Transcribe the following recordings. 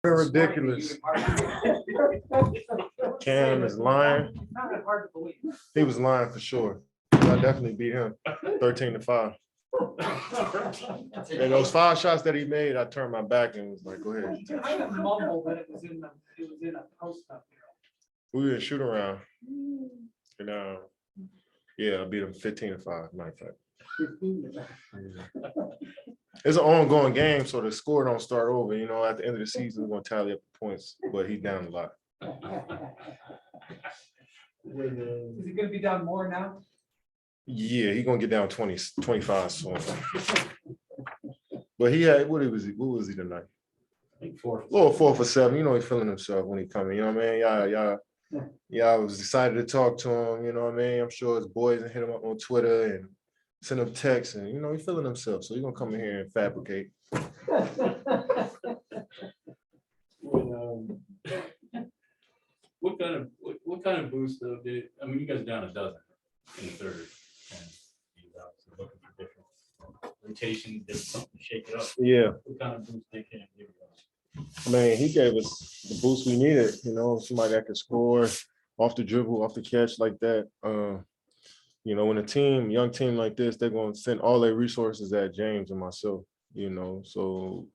Ridiculous. Cam is lying. He was lying for sure. I definitely beat him 13-5. And those 5 shots that he made, I turned my back and was like, go ahead. I would mumble that it was in a post up. We were in shoot around. And yeah, I beat him 15-5, matter of fact. It's an ongoing game, so the score don't start over. You know, at the end of the season, we're gonna tally up the points, but he's down a lot. Is he gonna be down more now? Yeah, he's gonna get down 20, 25 soon. But he had what was he tonight? I think 4 for 7. You know, he's feeling himself when he coming. You know what I mean? Yeah, I was excited to talk to him. You know what I mean? I'm sure his boys hit him up on Twitter and send him texts, and you know he's feeling himself. So he's gonna come in here and fabricate. What kind of boost though did I mean? You guys down a dozen in the third, and you guys are looking for different rotation, did something to shake it up. Yeah. What kind of boost they can give you? I mean, he gave us the boost we needed. You know, somebody that could score off the dribble, off the catch like that. You know, when a young team like this, they're gonna send all their resources at James and myself. You know, so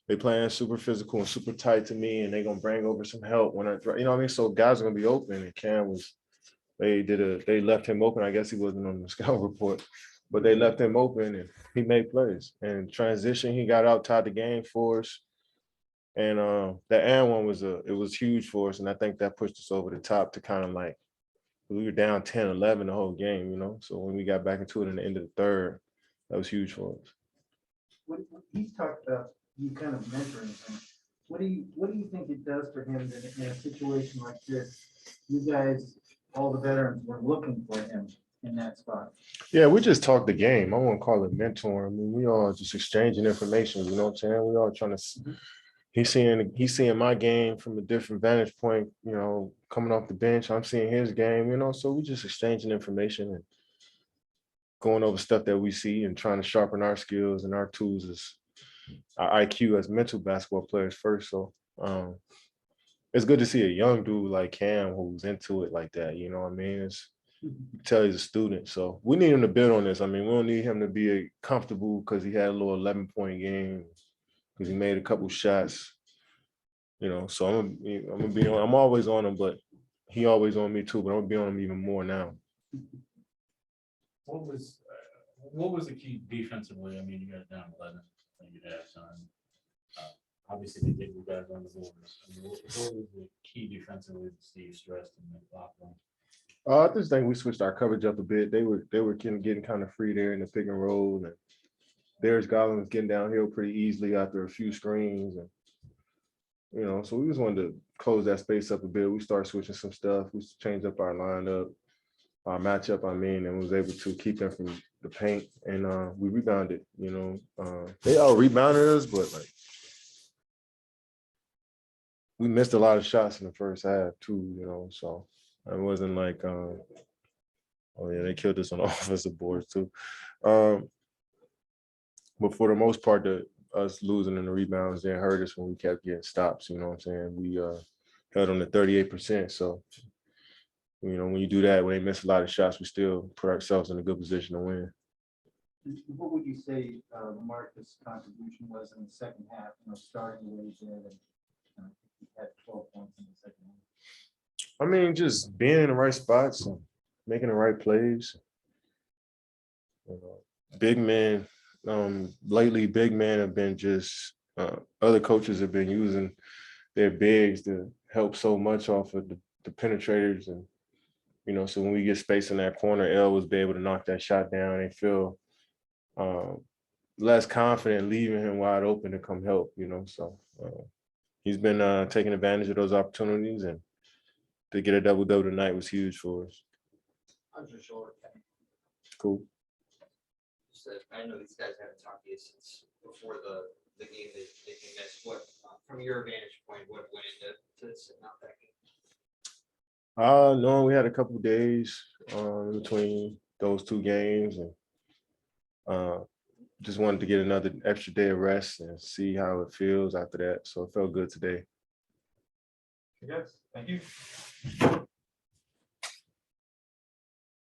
they playing super physical and super tight to me, and they're gonna bring over some help when you know what I mean. So guys are gonna be open, and Cam was. They left him open. I guess he wasn't on the scout report, but they left him open, and he made plays. And transition, he got out, tied the game for us. And that and one was huge for us, and I think that pushed us over the top to kind of like we were down 10-11 the whole game, you know. So when we got back into it in the end of the third, that was huge for us. What he's talked about, you kind of mentoring him. What do you think it does for him in a situation like this? You guys, all the veterans, were looking for him in that spot. Yeah, we just talked the game. I won't call it mentoring. I mean, we all just exchanging information. You know what I'm saying? We all trying to. He's seeing my game from a different vantage point, you know, coming off the bench. I'm seeing his game, you know, so we just exchanging information and going over stuff that we see and trying to sharpen our skills and our tools as our IQ as mental basketball players first. So it's good to see a young dude like Cam who's into it like that, you know what I mean? You can tell he's a student. So we need him to build on this. I mean, we don't need him to be comfortable because he had a little 11-point game. Because he made a couple shots, you know. So I'm gonna be on. I'm always on him, but he always on me too. But I'm gonna be on him even more now. What was the key defensively? I mean, you guys down 11. You have time. Obviously, they did you guys on the boards. I mean, what was the key defensively that Steve stressed in the locker room? I just think we switched our coverage up a bit. They were getting kind of free there in the pick and roll, and Darius Garland was getting downhill pretty easily after a few screens, and you know, so we just wanted to close that space up a bit. We started switching some stuff. We changed up our lineup, our matchup. I mean, and was able to keep them from the paint, and we rebounded. You know, they all rebounded us, but like we missed a lot of shots in the first half too. You know, so it wasn't like, oh yeah, they killed us on the offensive boards too. But for the most part, us losing in the rebounds didn't hurt us when we kept getting stops. You know what I'm saying? We held on to 38%. So, you know, when you do that, when they miss a lot of shots, we still put ourselves in a good position to win. What would you say Marcus' contribution was in the second half? You know, starting the way he did, and he had 12 points in the second half. I mean, just being in the right spots and making the right plays. You know, big men. Lately, big men have been just other coaches have been using their bigs to help so much off of the penetrators, and you know, so when we get space in that corner, L was be able to knock that shot down and feel less confident leaving him wide open to come help. You know, so he's been taking advantage of those opportunities, and to get a double-double tonight was huge for us. I'm just short. Cool. I know these guys haven't talked to you since before the game that they missed. What, from your vantage point, what went into sitting out that game? No, we had a couple of days in between those two games, and just wanted to get another extra day of rest and see how it feels after that. So it felt good today. I guess. Thank you.